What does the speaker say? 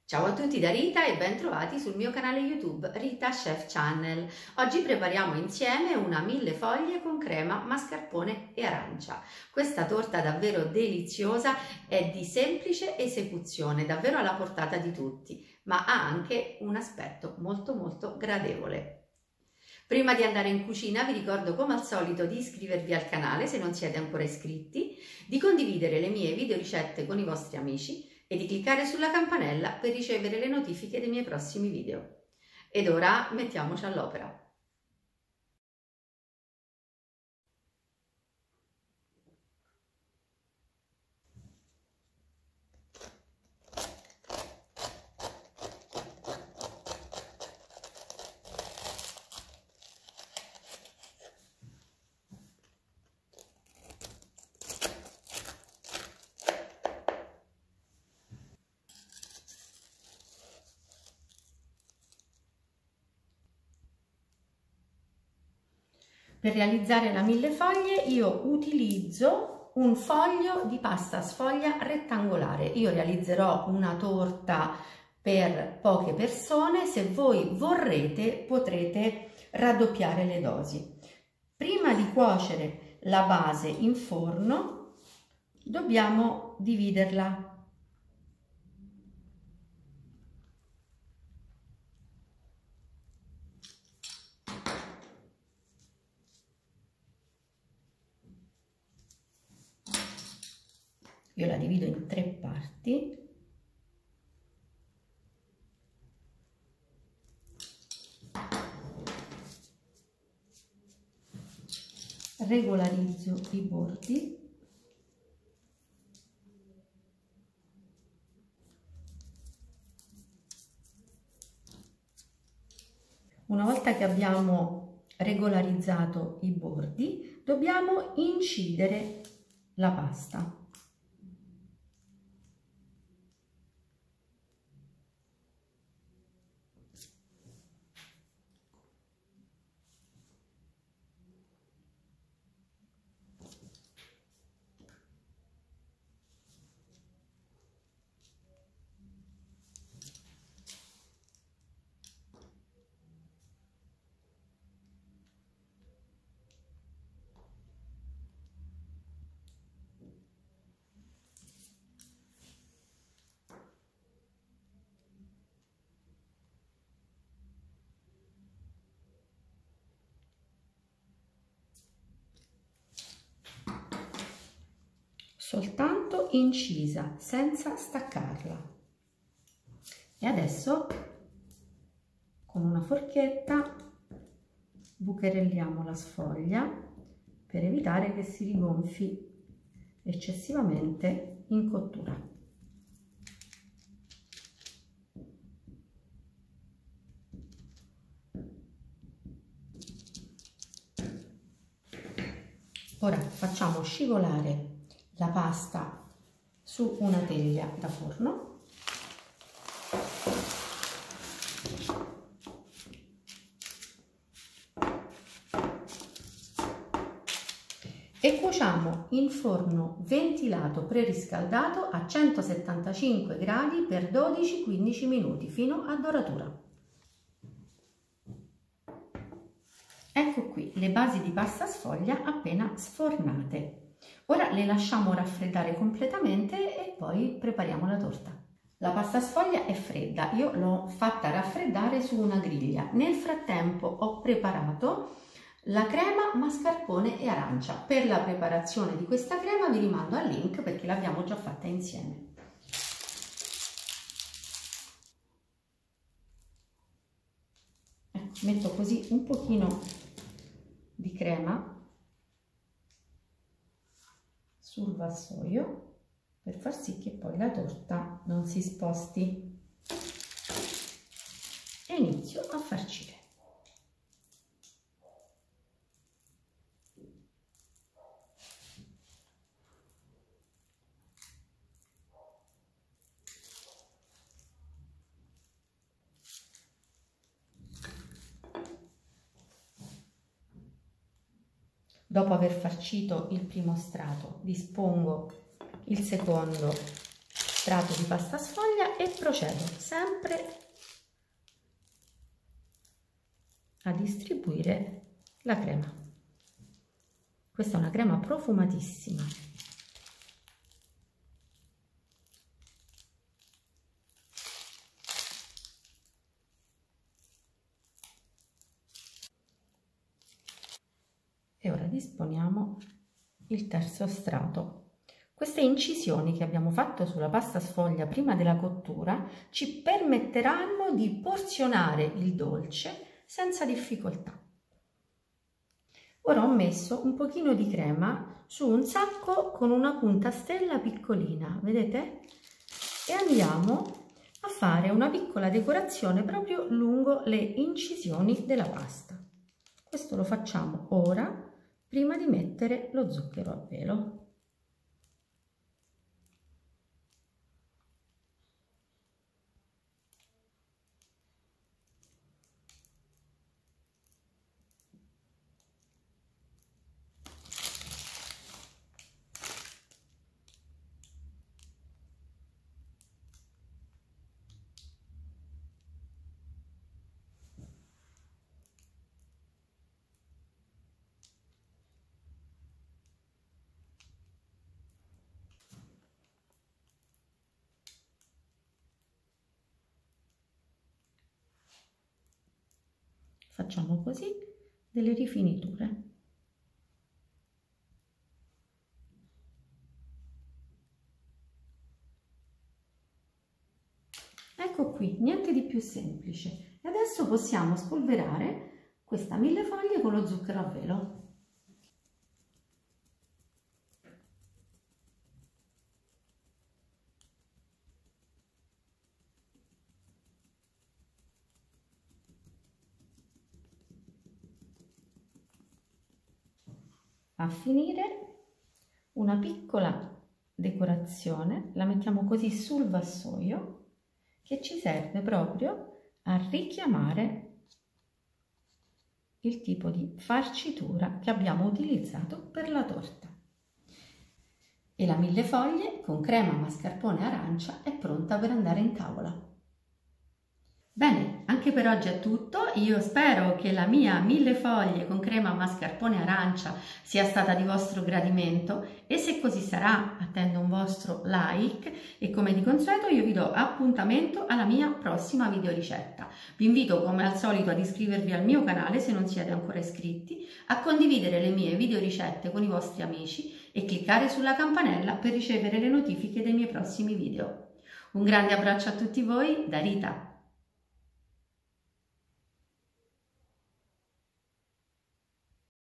Ciao a tutti da Rita e ben trovati sul mio canale YouTube Rita Chef Channel. Oggi prepariamo insieme una millefoglie con crema, mascarpone e arancia. Questa torta davvero deliziosa è di semplice esecuzione, davvero alla portata di tutti, ma ha anche un aspetto molto gradevole. Prima di andare in cucina vi ricordo come al solito di iscrivervi al canale se non siete ancora iscritti, di condividere le mie video ricette con i vostri amici e di cliccare sulla campanella per ricevere le notifiche dei miei prossimi video. Ed ora mettiamoci all'opera. Per realizzare la millefoglie io utilizzo un foglio di pasta sfoglia rettangolare. Io realizzerò una torta per poche persone, se voi vorrete potrete raddoppiare le dosi. Prima di cuocere la base in forno dobbiamo dividerla. Io la divido in 3 parti. Regolarizzo i bordi. Una volta che abbiamo regolarizzato i bordi, dobbiamo incidere la pasta. Soltanto incisa, senza staccarla. E adesso con una forchetta bucherelliamo la sfoglia per evitare che si rigonfi eccessivamente in cottura. Ora facciamo scivolare la pasta su una teglia da forno. E cuociamo in forno ventilato preriscaldato a 175 gradi per 12-15 minuti fino a doratura. Ecco qui le basi di pasta sfoglia appena sfornate. Ora le lasciamo raffreddare completamente e poi prepariamo la torta. La pasta sfoglia è fredda, io l'ho fatta raffreddare su una griglia. Nel frattempo ho preparato la crema, mascarpone e arancia. Per la preparazione di questa crema vi rimando al link perché l'abbiamo già fatta insieme. Ecco, metto così un pochino di crema sul vassoio per far sì che poi la torta non si sposti e inizio a farcire. Dopo aver farcito il primo strato, dispongo il secondo strato di pasta sfoglia e procedo sempre a distribuire la crema. Questa è una crema profumatissima. E ora disponiamo il terzo strato. Queste incisioni che abbiamo fatto sulla pasta sfoglia prima della cottura ci permetteranno di porzionare il dolce senza difficoltà. Ora ho messo un pochino di crema su un sacco con una punta a stella piccolina, vedete? E andiamo a fare una piccola decorazione proprio lungo le incisioni della pasta. Questo lo facciamo ora, prima di mettere lo zucchero a velo. Facciamo così delle rifiniture. Ecco qui, niente di più semplice. E adesso possiamo spolverare questa millefoglie con lo zucchero a velo. A finire una piccola decorazione, la mettiamo così sul vassoio, che ci serve proprio a richiamare il tipo di farcitura che abbiamo utilizzato per la torta. E la millefoglie con crema, mascarpone e arancia è pronta per andare in tavola. Bene, anche per oggi è tutto. Io spero che la mia millefoglie con crema, mascarpone e arancia sia stata di vostro gradimento e se così sarà attendo un vostro like e come di consueto io vi do appuntamento alla mia prossima videoricetta. Vi invito come al solito ad iscrivervi al mio canale se non siete ancora iscritti, a condividere le mie videoricette con i vostri amici e cliccare sulla campanella per ricevere le notifiche dei miei prossimi video. Un grande abbraccio a tutti voi da Rita.